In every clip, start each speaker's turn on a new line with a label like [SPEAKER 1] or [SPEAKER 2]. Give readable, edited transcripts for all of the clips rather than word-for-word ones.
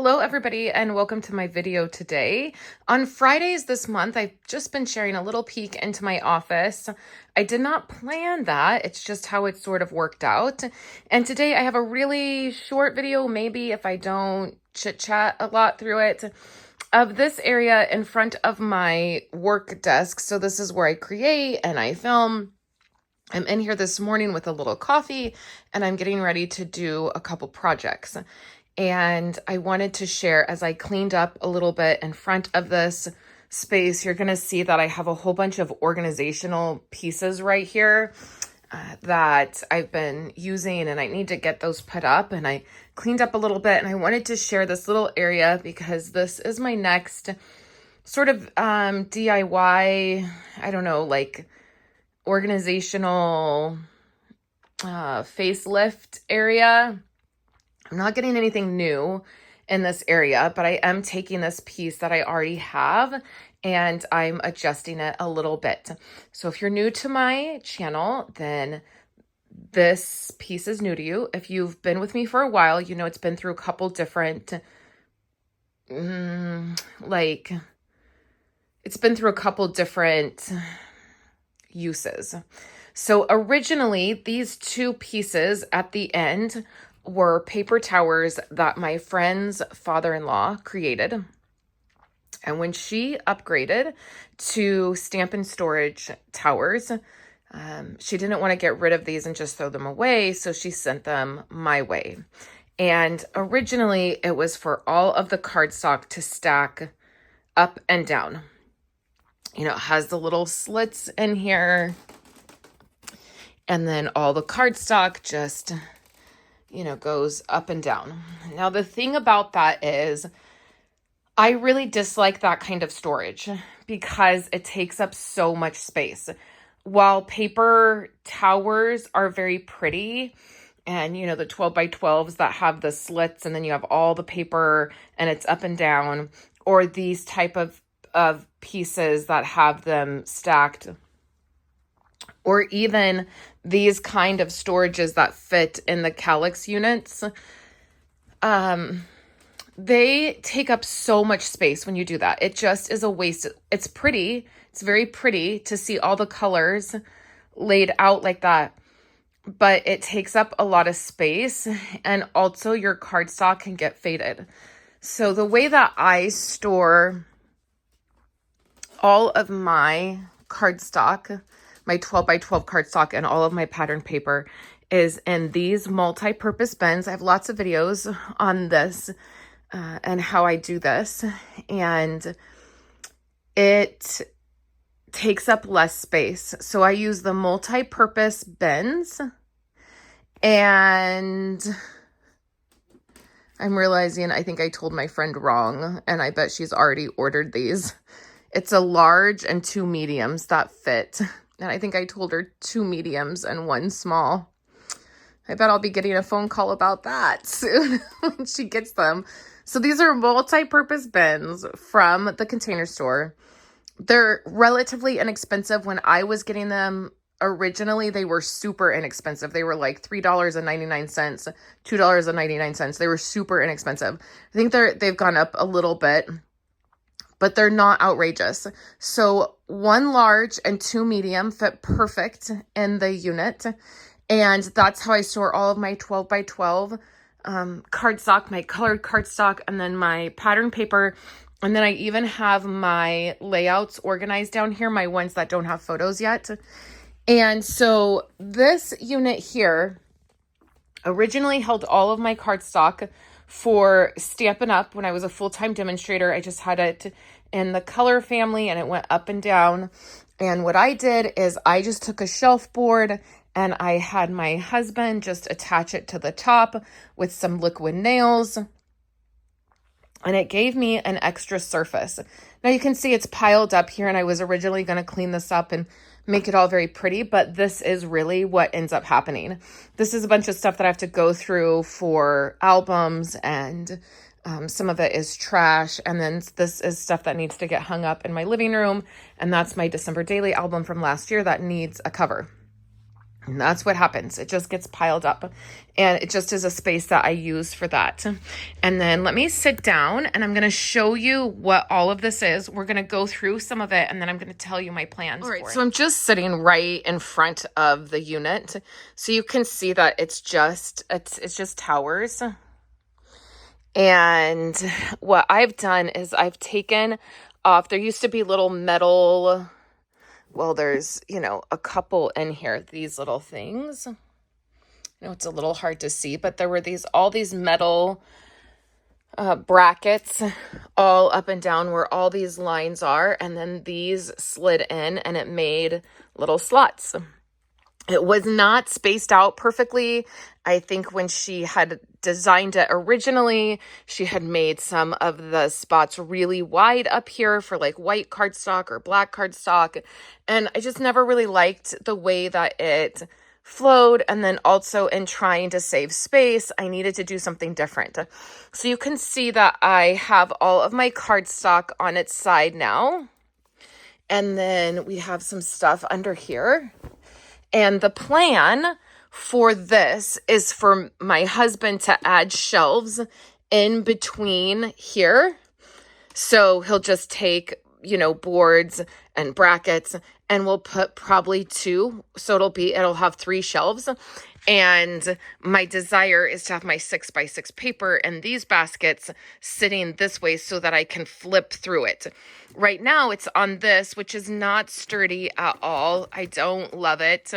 [SPEAKER 1] Hello everybody and welcome to my video today. On Fridays this month, I've just been sharing a little peek into my office. I did not plan that, it's just how it sort of worked out. And today I have a really short video, maybe if I don't chit chat a lot through it, of this area in front of my work desk. So this is where I create and I film. I'm in here this morning with a little coffee and I'm getting ready to do a couple projects. And I wanted to share, as I cleaned up a little bit in front of this space, you're going to see that I have a whole bunch of organizational pieces right here that I've been using, and I need to get those put up. And I cleaned up a little bit and I wanted to share this little area because this is my next sort of DIY, I don't know, like organizational facelift area. I'm not getting anything new in this area, but I am taking this piece that I already have and I'm adjusting it a little bit. So if you're new to my channel, then this piece is new to you. If you've been with me for a while, you know it's been through a couple different, uses. So originally, these two pieces at the end were paper towers that my friend's father-in-law created. And when she upgraded to stamp and storage towers, she didn't want to get rid of these and just throw them away, so she sent them my way. And originally, it was for all of the cardstock to stack up and down. You know, it has the little slits in here, and then all the cardstock just, you know, goes up and down. Now, the thing about that is I really dislike that kind of storage because it takes up so much space. While paper towers are very pretty, and, you know, the 12 by 12s that have the slits and then you have all the paper and it's up and down, or these type of pieces that have them stacked, or even these kind of storages that fit in the calyx units, they take up so much space when you do that. It just is a waste. It's pretty. It's very pretty to see all the colors laid out like that, but it takes up a lot of space, and also your cardstock can get faded. So the way that I store all of my cardstock, my 12 by 12 cardstock and all of my pattern paper, is in these multi-purpose bins. I have lots of videos on this and how I do this, and it takes up less space. So I use the multi-purpose bins, and I'm realizing I think I told my friend wrong, and I bet she's already ordered these. It's a large and two mediums that fit. And I think I told her 2 mediums and 1 small. I bet I'll be getting a phone call about that soon when she gets them. So these are multi-purpose bins from the Container Store. They're relatively inexpensive. When I was getting them originally, they were super inexpensive. They were like $3.99, $2.99. They were super inexpensive. I think they've gone up a little bit, but they're not outrageous. So 1 large and 2 medium fit perfect in the unit. And that's how I store all of my 12 by 12 cardstock, my colored cardstock, and then my pattern paper. And then I even have my layouts organized down here, my ones that don't have photos yet. And so this unit here originally held all of my cardstock for Stampin' Up. When I was a full-time demonstrator, I just had it in the color family and it went up and down. And what I did is I just took a shelf board and I had my husband just attach it to the top with some liquid nails. And it gave me an extra surface. Now you can see it's piled up here, and I was originally going to clean this up and make it all very pretty, but this is really what ends up happening. This is a bunch of stuff that I have to go through for albums, and some of it is trash. And then this is stuff that needs to get hung up in my living room. And that's my December Daily album from last year that needs a cover. And that's what happens. It just gets piled up, and it just is a space that I use for that. And then let me sit down and I'm going to show you what all of this is. We're going to go through some of it, and then I'm going to tell you my plans. All right, so I'm just sitting right in front of the unit. So you can see that it's just towers. And what I've done is I've taken off, there used to be little metal, well, there's, you know, a couple in here, these little things. I know it's a little hard to see, but there were all these metal brackets all up and down where all these lines are. And then these slid in and it made little slots. It was not spaced out perfectly. I think when she had designed it originally, she had made some of the spots really wide up here for like white cardstock or black cardstock. And I just never really liked the way that it flowed. And then also in trying to save space, I needed to do something different. So you can see that I have all of my cardstock on its side now. And then we have some stuff under here. And the plan for this is for my husband to add shelves in between here. So he'll just take, you know, boards and brackets, and we'll put probably 2. So it'll have 3 shelves. And my desire is to have my 6x6 paper and these baskets sitting this way so that I can flip through it. Right now it's on this, which is not sturdy at all. I don't love it.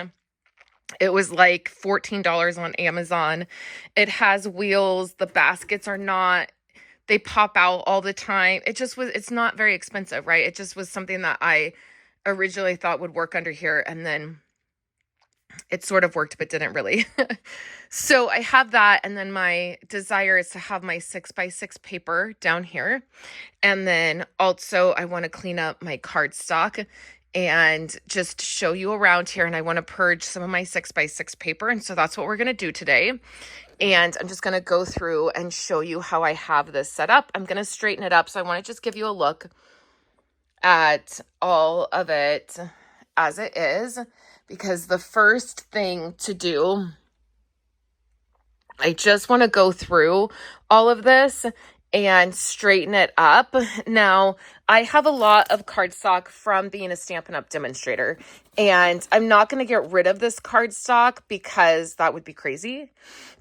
[SPEAKER 1] It was like $14 on Amazon. It has wheels. The baskets are not, they pop out all the time. It's not very expensive, right? It just was something that I originally thought would work under here, and then it sort of worked, but didn't really. So I have that. And then my desire is to have my 6x6 paper down here. And then also I want to clean up my cardstock and just show you around here. And I want to purge some of my 6x6 paper. And so that's what we're going to do today. And I'm just going to go through and show you how I have this set up. I'm going to straighten it up. So I want to just give you a look at all of it as it is, because the first thing to do, I just want to go through all of this and straighten it up. Now, I have a lot of cardstock from being a Stampin' Up! Demonstrator, and I'm not going to get rid of this cardstock because that would be crazy,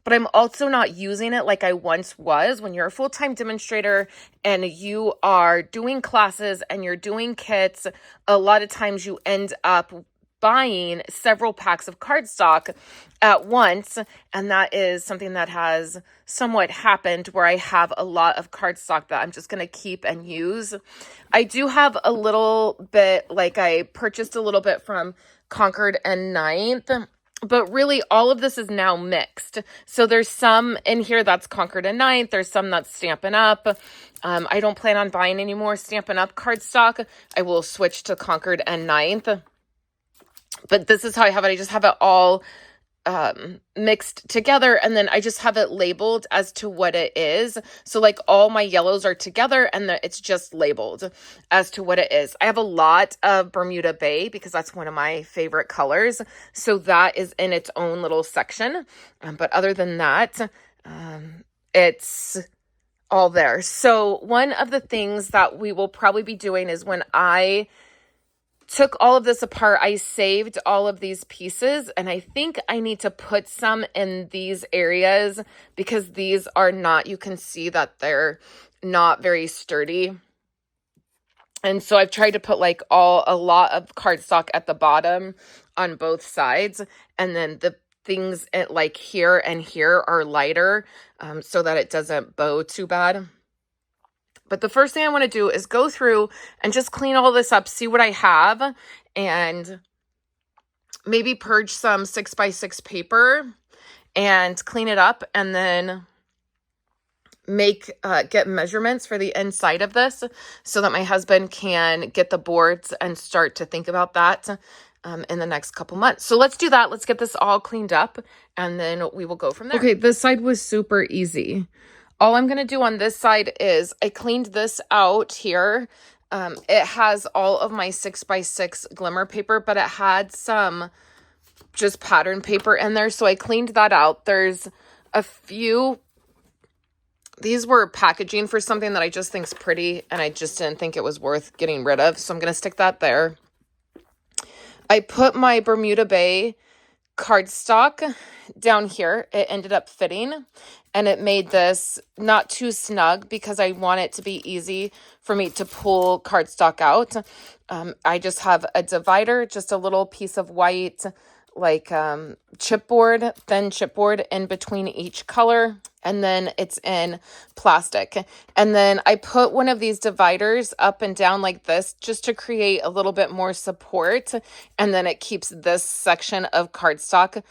[SPEAKER 1] but I'm also not using it like I once was. When you're a full-time demonstrator and you are doing classes and you're doing kits, a lot of times you end up buying several packs of cardstock at once, and that is something that has somewhat happened where I have a lot of cardstock that I'm just going to keep and use. I do have a little bit, like I purchased a little bit from Concord and Ninth, but really all of this is now mixed. So there's some in here that's Concord and Ninth, there's some that's Stampin' Up. I don't plan on buying any more Stampin' Up cardstock. I will switch to Concord and Ninth. But this is how I have it. I just have it all mixed together, and then I just have it labeled as to what it is. So like all my yellows are together, and it's just labeled as to what it is. I have a lot of Bermuda Bay because that's one of my favorite colors. So that is in its own little section. But other than that, it's all there. So one of the things that we will probably be doing is when I took all of this apart, I saved all of these pieces, and I think I need to put some in these areas because these are not, you can see that they're not very sturdy. And so I've tried to put like a lot of cardstock at the bottom on both sides, and then the things like here and here are lighter so that it doesn't bow too bad. But the first thing I want to do is go through and just clean all this up, see what I have, and maybe purge some 6x6 paper and clean it up, and then get measurements for the inside of this so that my husband can get the boards and start to think about that in the next couple months. So let's do that. Let's get this all cleaned up, and then we will go from there. Okay, this side was super easy. All I'm going to do on this side is I cleaned this out here. It has all of my 6x6 glimmer paper, but it had some just pattern paper in there. So I cleaned that out. There's a few, these were packaging for something that I just think's pretty, and I just didn't think it was worth getting rid of. So I'm going to stick that there. I put my Bermuda Bay cardstock down here. It ended up fitting, and it made this not too snug because I want it to be easy for me to pull cardstock out. I just have a divider, just a little piece of white, like chipboard, thin chipboard in between each color, and then it's in plastic. And then I put one of these dividers up and down like this just to create a little bit more support, and then it keeps this section of cardstock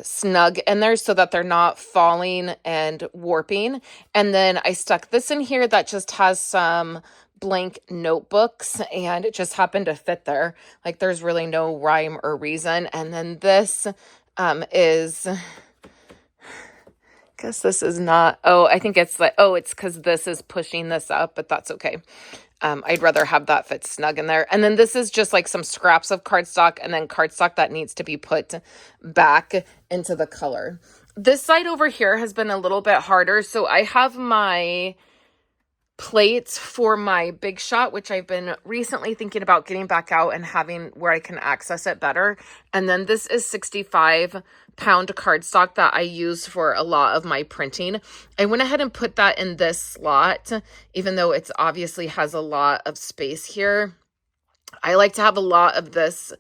[SPEAKER 1] snug in there so that they're not falling and warping. And then I stuck this in here that just has some blank notebooks, and it just happened to fit there. Like, there's really no rhyme or reason. And then this is, I guess this is not, oh, I think it's like, oh, it's because this is pushing this up, but that's okay. I'd rather have that fit snug in there. And then this is just like some scraps of cardstock, and then cardstock that needs to be put back into the color. This side over here has been a little bit harder. So I have my plates for my Big Shot, which I've been recently thinking about getting back out and having where I can access it better. And then this is 65-pound cardstock that I use for a lot of my printing. I went ahead and put that in this slot, even though it's obviously has a lot of space here. I like to have a lot of this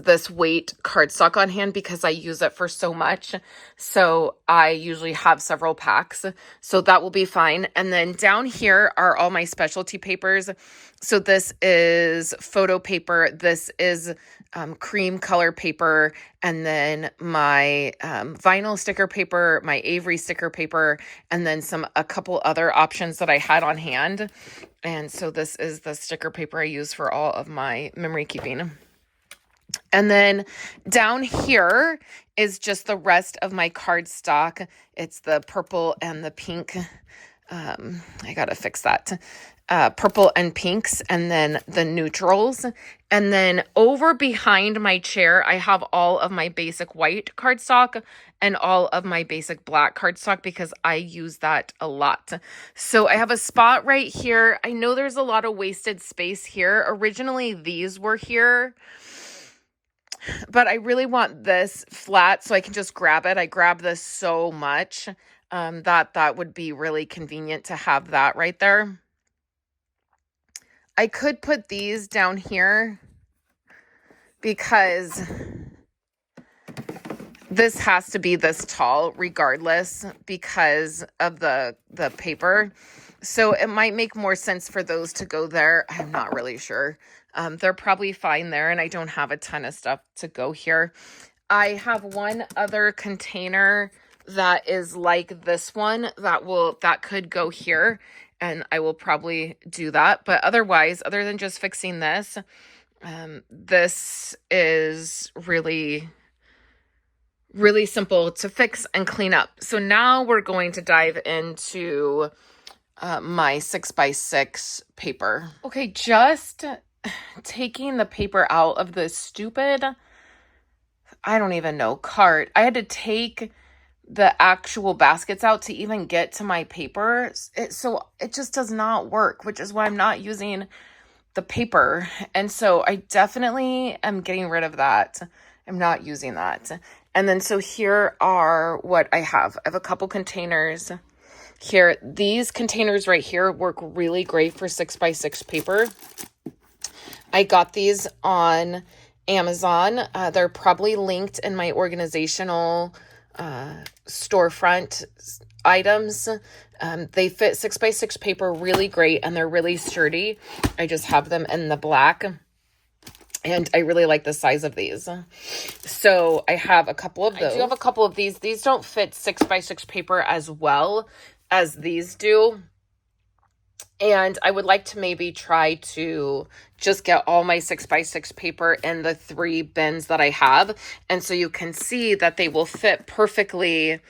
[SPEAKER 1] this weight cardstock on hand because I use it for so much. So I usually have several packs. So that will be fine. And then down here are all my specialty papers. So this is photo paper. This is cream color paper. And then my vinyl sticker paper, my Avery sticker paper, and then a couple other options that I had on hand. And so this is the sticker paper I use for all of my memory keeping. And then down here is just the rest of my cardstock. It's the purple and the pink. I got to fix that. Purple and pinks, and then the neutrals. And then over behind my chair, I have all of my basic white cardstock and all of my basic black cardstock because I use that a lot. So I have a spot right here. I know there's a lot of wasted space here. Originally, these were here, but I really want this flat so I can just grab it. I grab this so much that would be really convenient to have that right there. I could put these down here because this has to be this tall regardless because of the paper. So it might make more sense for those to go there. I'm not really sure. They're probably fine there, and I don't have a ton of stuff to go here. I have one other container that is like this one that could go here, and I will probably do that. But otherwise, other than just fixing this, this is really, really simple to fix and clean up. So now we're going to dive into my 6x6 paper. Okay, just taking the paper out of this stupid, I don't even know, cart. I had to take the actual baskets out to even get to my paper. So it just does not work, which is why I'm not using the paper. And so I definitely am getting rid of that. I'm not using that. And then so here are what I have. I have a couple containers here. These containers right here work really great for 6x6 paper. I got these on Amazon. They're probably linked in my organizational storefront items. They fit 6x6 paper really great, and they're really sturdy. I just have them in the black, and I really like the size of these. So I have a couple of those. I do have a couple of these. These don't fit 6x6 paper as well as these do. And I would like to maybe try to just get all my 6x6 paper in the 3 bins that I have. And so you can see that they will fit perfectly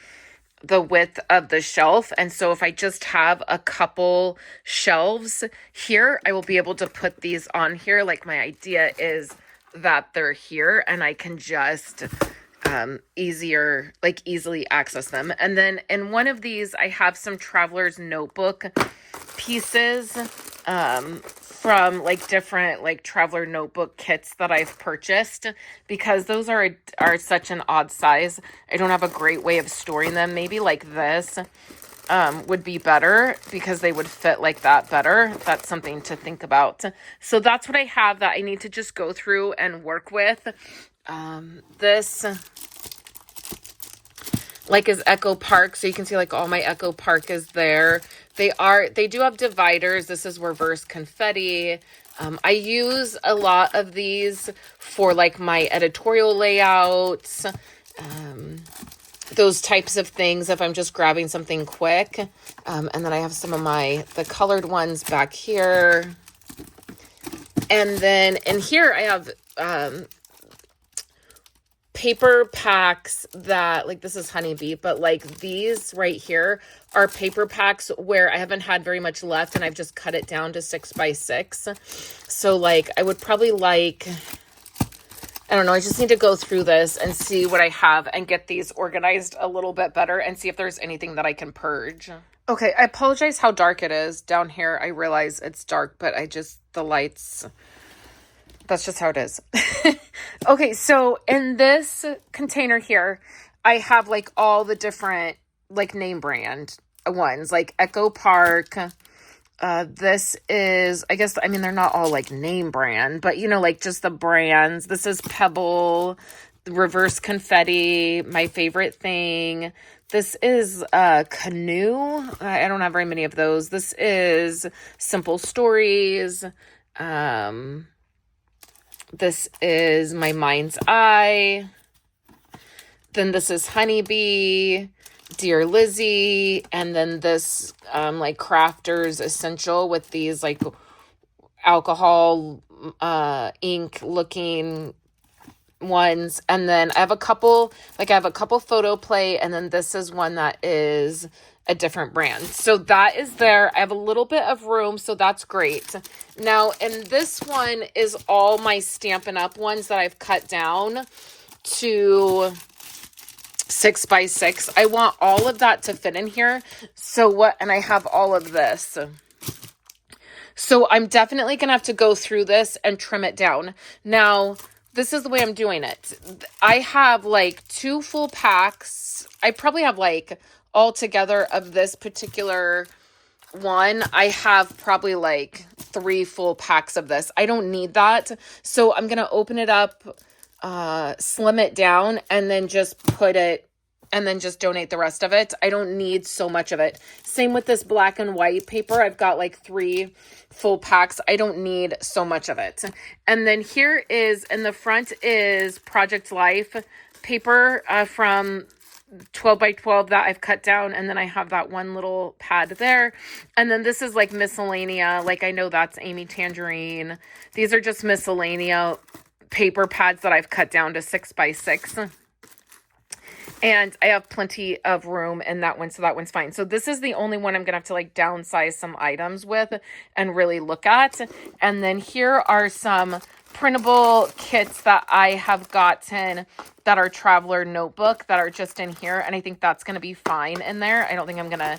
[SPEAKER 1] the width of the shelf. And so if I just have a couple shelves here, I will be able to put these on here. Like, my idea is that they're here and I can just easily access them. And then in one of these, I have some Traveler's Notebook pieces from like different like Traveler Notebook kits that I've purchased, because those are such an odd size. I don't have a great way of storing them. Maybe like this would be better because they would fit like that better. That's something to think about. So that's what I have that I need to just go through and work with. This like is Echo Park. So you can see like all my Echo Park is there. They do have dividers. This is reverse confetti. I use a lot of these for like my editorial layouts, those types of things if I'm just grabbing something quick. And then I have some of the colored ones back here. And then in here I have paper packs that, like, this is Honeybee, but like these right here are paper packs where I haven't had very much left and I've just cut it down to 6x6. So like I would probably like, I don't know, I just need to go through this and see what I have and get these organized a little bit better and see if there's anything that I can purge. Okay, I apologize how dark it is down here. I realize it's dark, but the lights, that's just how it is. Okay, so in this container here, I have like all the different like name brand ones, like Echo Park. This is, I guess, I mean, they're not all like name brand, but you know, like just the brands. This is Pebble, Reverse Confetti, My Favorite Thing. This is Canoe. I don't have very many of those. This is Simple Stories. This is My Mind's Eye. Then this is Honeybee, Dear Lizzie, and then this like Crafters Essential with these like alcohol ink looking ones. And then I have a couple photo play, and then this is one that is a different brand. So that is there. I have a little bit of room, so that's great. Now, and this one is all my Stampin' Up ones that I've cut down to 6x6. I want all of that to fit in here. And I have all of this. So I'm definitely going to have to go through this and trim it down. Now, this is the way I'm doing it. I have like 2 full packs. I probably have like altogether of this particular one, I have probably like 3 full packs of this. I don't need that. So I'm going to open it up, slim it down, and then just donate the rest of it. I don't need so much of it. Same with this black and white paper. I've got like 3 full packs. I don't need so much of it. And then here is, in the front is Project Life paper from 12x12 that I've cut down, and then I have that one little pad there. And then this is like miscellanea, like I know that's Amy Tangerine. These are just miscellanea paper pads that I've cut down to 6x6. And I have plenty of room in that one, so that one's fine. So this is the only one I'm going to have to like downsize some items with and really look at. And then here are some printable kits that I have gotten that are Traveler Notebook that are just in here. And I think that's going to be fine in there. I don't think I'm going to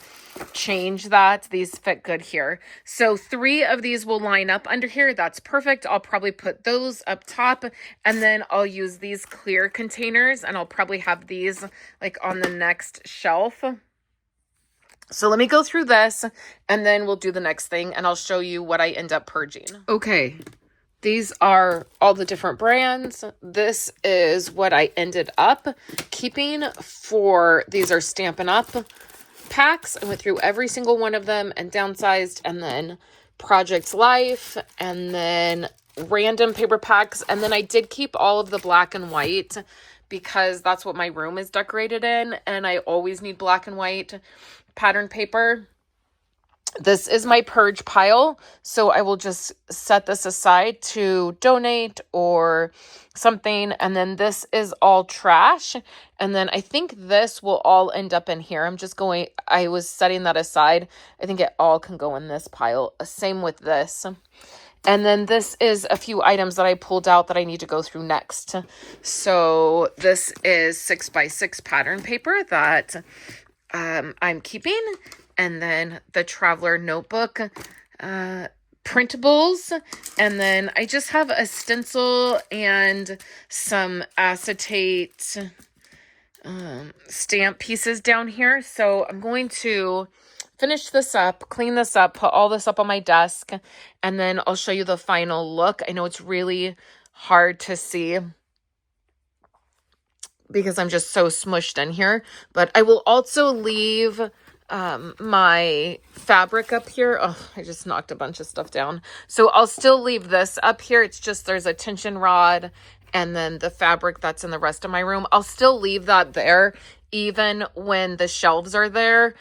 [SPEAKER 1] change that. These fit good here. So 3 of these will line up under here. That's perfect. I'll probably put those up top, and then I'll use these clear containers, and I'll probably have these like on the next shelf. So let me go through this, and then we'll do the next thing, and I'll show you what I end up purging. Okay. These are all the different brands. This is what I ended up keeping for, these are Stampin' Up packs. I went through every single one of them and downsized, and then Project Life, and then random paper packs. And then I did keep all of the black and white because that's what my room is decorated in, and I always need black and white pattern paper. This is my purge pile, so I will just set this aside to donate or something. And then this is all trash. And then I think this will all end up in here. I was setting that aside. I think it all can go in this pile. Same with this. And then this is a few items that I pulled out that I need to go through next. So this is 6x6 pattern paper that I'm keeping. And then the Traveler Notebook printables. And then I just have a stencil and some acetate stamp pieces down here. So I'm going to finish this up, clean this up, put all this up on my desk, and then I'll show you the final look. I know it's really hard to see because I'm just so smushed in here, but I will also leave my fabric up here. Oh, I just knocked a bunch of stuff down. So I'll still leave this up here. It's just there's a tension rod and then the fabric that's in the rest of my room. I'll still leave that there even when the shelves are there,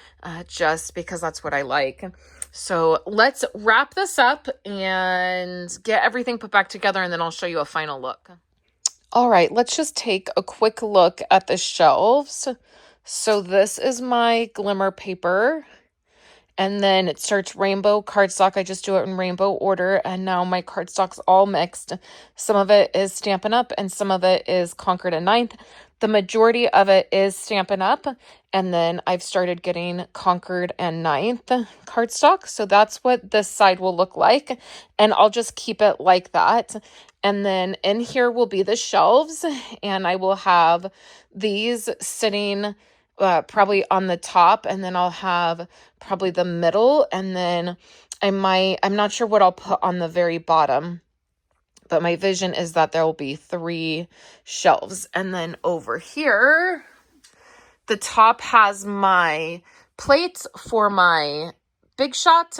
[SPEAKER 1] just because that's what I like. So let's wrap this up and get everything put back together, and then I'll show you a final look. All right, let's just take a quick look at the shelves. So this is my glimmer paper, and then it starts rainbow cardstock. I just do it in rainbow order, and now my cardstock's all mixed. Some of it is Stampin' Up, and some of it is Concord and Ninth. The majority of it is Stampin' Up, and then I've started getting Concord and Ninth cardstock. So that's what this side will look like, and I'll just keep it like that. And then in here will be the shelves, and I will have these sitting probably on the top, and then I'll have probably the middle, and then I'm not sure what I'll put on the very bottom, but my vision is that there will be 3 shelves. And then over here, the top has my plates for my Big Shot.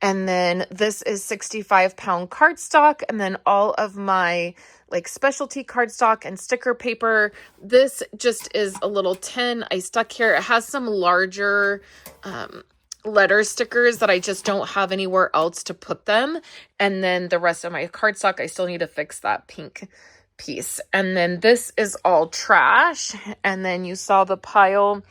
[SPEAKER 1] And then this is 65-pound cardstock. And then all of my like specialty cardstock and sticker paper. This just is a little tin I stuck here. It has some larger letter stickers that I just don't have anywhere else to put them. And then the rest of my cardstock, I still need to fix that pink piece. And then this is all trash. And then you saw the pile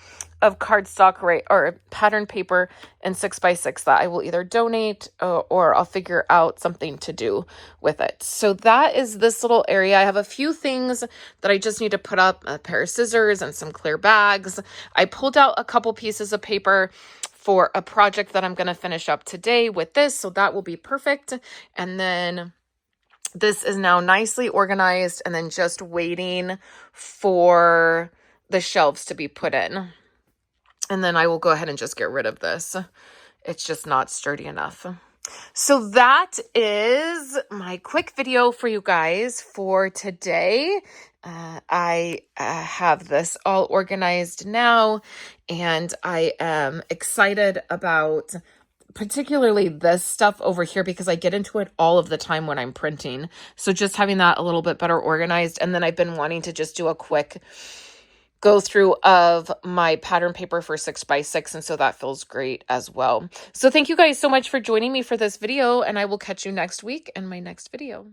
[SPEAKER 1] of cardstock, right, or pattern paper and 6x6 that I will either donate or I'll figure out something to do with it. So that is this little area. I have a few things that I just need to put up, a pair of scissors and some clear bags. I pulled out a couple pieces of paper for a project that I'm going to finish up today with this, so that will be perfect. And then this is now nicely organized and then just waiting for the shelves to be put in. And then I will go ahead and just get rid of this. It's just not sturdy enough. So that is my quick video for you guys for today. I have this all organized now, and I am excited about particularly this stuff over here because I get into it all of the time when I'm printing. So just having that a little bit better organized. And then I've been wanting to just do a quick go through of my pattern paper for 6x6, and so that feels great as well. So thank you guys so much for joining me for this video, and I will catch you next week in my next video.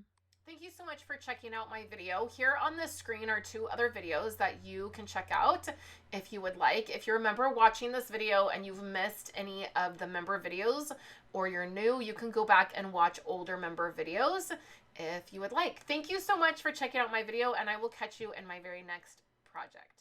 [SPEAKER 1] Thank you so much for checking out my video. Here on the screen are 2 other videos that you can check out if you would like. If you're a member watching this video and you've missed any of the member videos, or you're new, you can go back and watch older member videos if you would like. Thank you so much for checking out my video, and I will catch you in my very next project.